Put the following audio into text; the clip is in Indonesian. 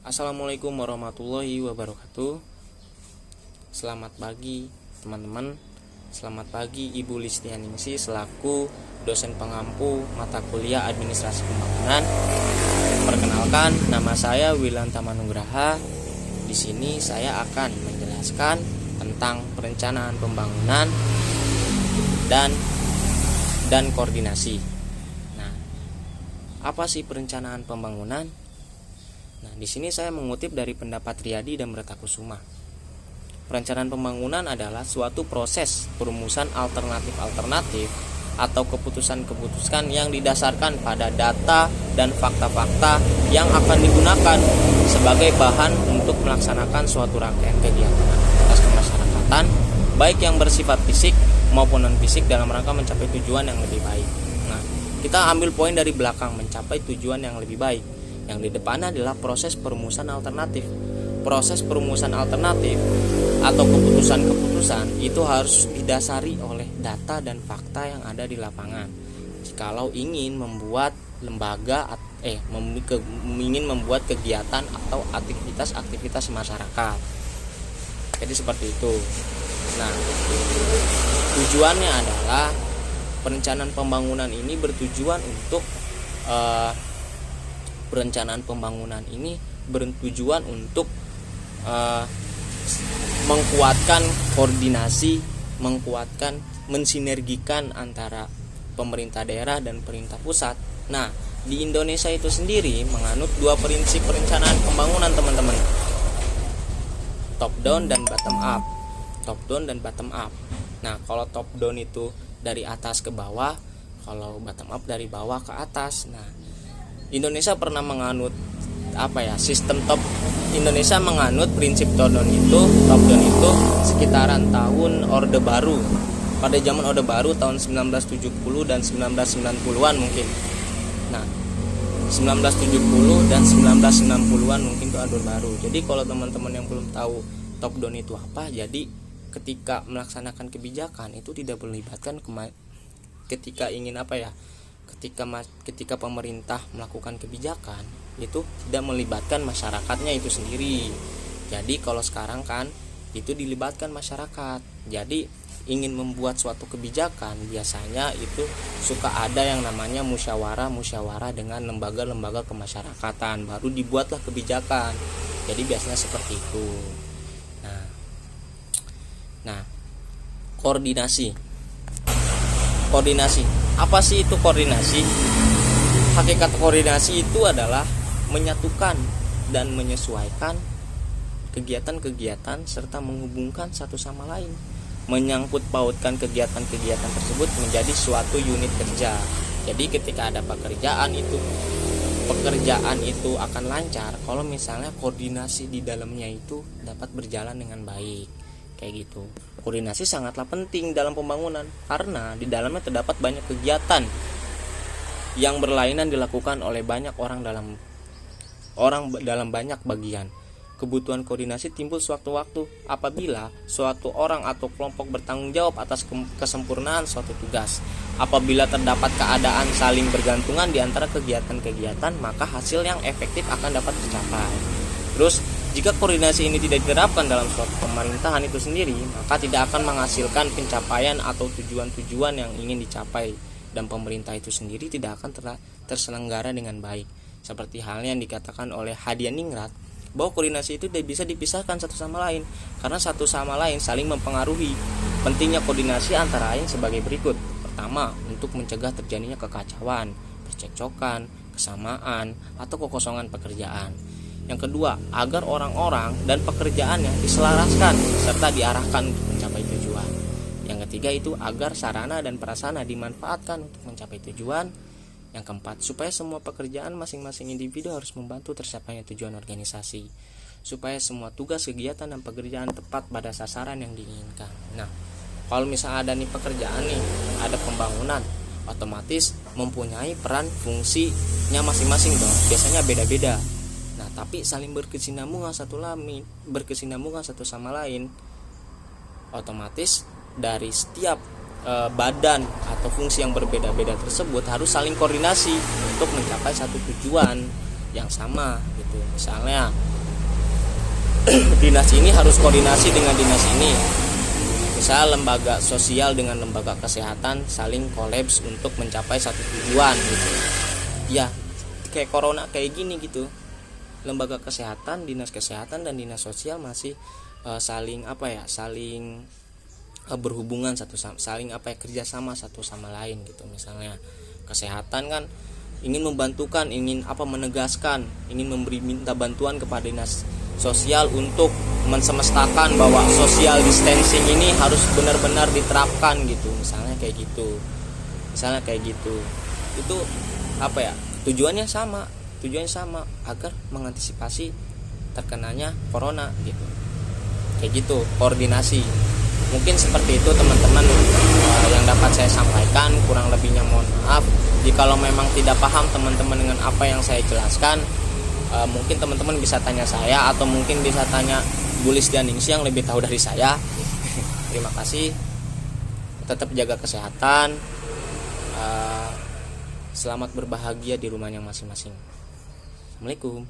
Assalamualaikum warahmatullahi wabarakatuh. Selamat pagi teman-teman. Selamat pagi Ibu Listianingsi selaku dosen pengampu mata kuliah Administrasi Pembangunan. Perkenalkan, nama saya Wilanta Manugraha. Di sini saya akan menjelaskan tentang perencanaan pembangunan dan koordinasi. Nah, apa sih perencanaan pembangunan? Nah, di sini saya mengutip dari pendapat Riyadi dan Bratakusuma. Perencanaan pembangunan adalah suatu proses perumusan alternatif-alternatif atau keputusan-keputusan yang didasarkan pada data dan fakta-fakta yang akan digunakan sebagai bahan untuk melaksanakan suatu rangkaian kegiatan aktivitas kemasyarakatan, baik yang bersifat fisik maupun non-fisik dalam rangka mencapai tujuan yang lebih baik. Nah, kita ambil poin dari belakang, mencapai tujuan yang lebih baik. Yang di depan adalah proses perumusan alternatif. Proses perumusan alternatif atau keputusan-keputusan itu harus didasari oleh data dan fakta yang ada di lapangan. Jikalau ingin membuat ingin membuat kegiatan atau aktivitas masyarakat. Jadi seperti itu. Nah, tujuannya adalah perencanaan pembangunan ini bertujuan untuk mengkuatkan koordinasi, mensinergikan antara pemerintah daerah dan pemerintah pusat. Nah, di Indonesia itu sendiri menganut dua prinsip perencanaan pembangunan, teman-teman. Top down dan bottom up. Top down dan bottom up. Nah, kalau top down itu dari atas ke bawah, kalau bottom up dari bawah ke atas. Nah, Indonesia pernah menganut Indonesia menganut prinsip top down itu sekitaran tahun Orde Baru. Pada zaman Orde Baru tahun 1970 dan 1990-an mungkin. Nah, 1970 dan 1990-an mungkin itu Orde Baru. Jadi kalau teman-teman yang belum tahu top down itu apa, jadi ketika melaksanakan kebijakan itu tidak melibatkan ketika pemerintah melakukan kebijakan itu tidak melibatkan masyarakatnya itu sendiri. Jadi kalau sekarang kan itu dilibatkan masyarakat. Jadi ingin membuat suatu kebijakan biasanya itu suka ada yang namanya musyawarah dengan lembaga-lembaga kemasyarakatan, baru dibuatlah kebijakan. Jadi biasanya seperti itu. Nah, koordinasi. Apa sih itu koordinasi? Hakikat koordinasi itu adalah menyatukan dan menyesuaikan kegiatan-kegiatan serta menghubungkan satu sama lain, menyangkut pautkan kegiatan-kegiatan tersebut menjadi suatu unit kerja. Jadi ketika ada pekerjaan itu akan lancar kalau misalnya koordinasi di dalamnya itu dapat berjalan dengan baik. Kayak gitu. Koordinasi sangatlah penting dalam pembangunan karena di dalamnya terdapat banyak kegiatan yang berlainan dilakukan oleh banyak orang dalam banyak bagian. Kebutuhan koordinasi timbul sewaktu-waktu apabila suatu orang atau kelompok bertanggung jawab atas kesempurnaan suatu tugas. Apabila terdapat keadaan saling bergantungan di antara kegiatan-kegiatan, maka hasil yang efektif akan dapat tercapai. Terus, jika koordinasi ini tidak diterapkan dalam suatu pemerintahan itu sendiri, maka tidak akan menghasilkan pencapaian atau tujuan-tujuan yang ingin dicapai, dan pemerintah itu sendiri tidak akan terselenggara dengan baik. Seperti halnya yang dikatakan oleh Hadiningrat, bahwa koordinasi itu tidak bisa dipisahkan satu sama lain karena satu sama lain saling mempengaruhi. Pentingnya koordinasi antara lain sebagai berikut. Pertama, untuk mencegah terjadinya kekacauan, percekcokan, kesamaan, atau kekosongan pekerjaan. Yang kedua, agar orang-orang dan pekerjaannya diselaraskan serta diarahkan untuk mencapai tujuan. Yang ketiga itu agar sarana dan prasarana dimanfaatkan untuk mencapai tujuan. Yang keempat, supaya semua pekerjaan masing-masing individu harus membantu tercapainya tujuan organisasi. Supaya semua tugas, kegiatan, dan pekerjaan tepat pada sasaran yang diinginkan. Nah, kalau misalnya ada pekerjaan ada pembangunan, otomatis mempunyai peran fungsinya masing-masing dong. Biasanya beda-beda. Nah, tapi saling berkesinambungan satu sama lain. Otomatis dari setiap badan atau fungsi yang berbeda-beda tersebut harus saling koordinasi untuk mencapai satu tujuan yang sama gitu. Misalnya dinas ini harus koordinasi dengan dinas ini, misal lembaga sosial dengan lembaga kesehatan saling kolaps untuk mencapai satu tujuan gitu ya. Kayak corona kayak gini gitu, lembaga kesehatan, dinas kesehatan dan dinas sosial masih saling berhubungan saling kerjasama satu sama lain gitu. Misalnya kesehatan kan ingin membantukan, ingin menegaskan, ingin minta bantuan kepada dinas sosial untuk mensemestakan bahwa social distancing ini harus benar-benar diterapkan gitu. Misalnya kayak gitu. Itu tujuannya sama agar mengantisipasi terkenanya corona gitu. Kayak gitu koordinasi. Mungkin seperti itu teman-teman yang dapat saya sampaikan. Kurang lebihnya mohon maaf. Jikalau memang tidak paham teman-teman dengan apa yang saya jelaskan, mungkin teman-teman bisa tanya saya atau mungkin bisa tanya Bu Lisdianingsih yang lebih tahu dari saya. Terima kasih. Tetap jaga kesehatan. Selamat berbahagia di rumahnya masing-masing. Assalamualaikum.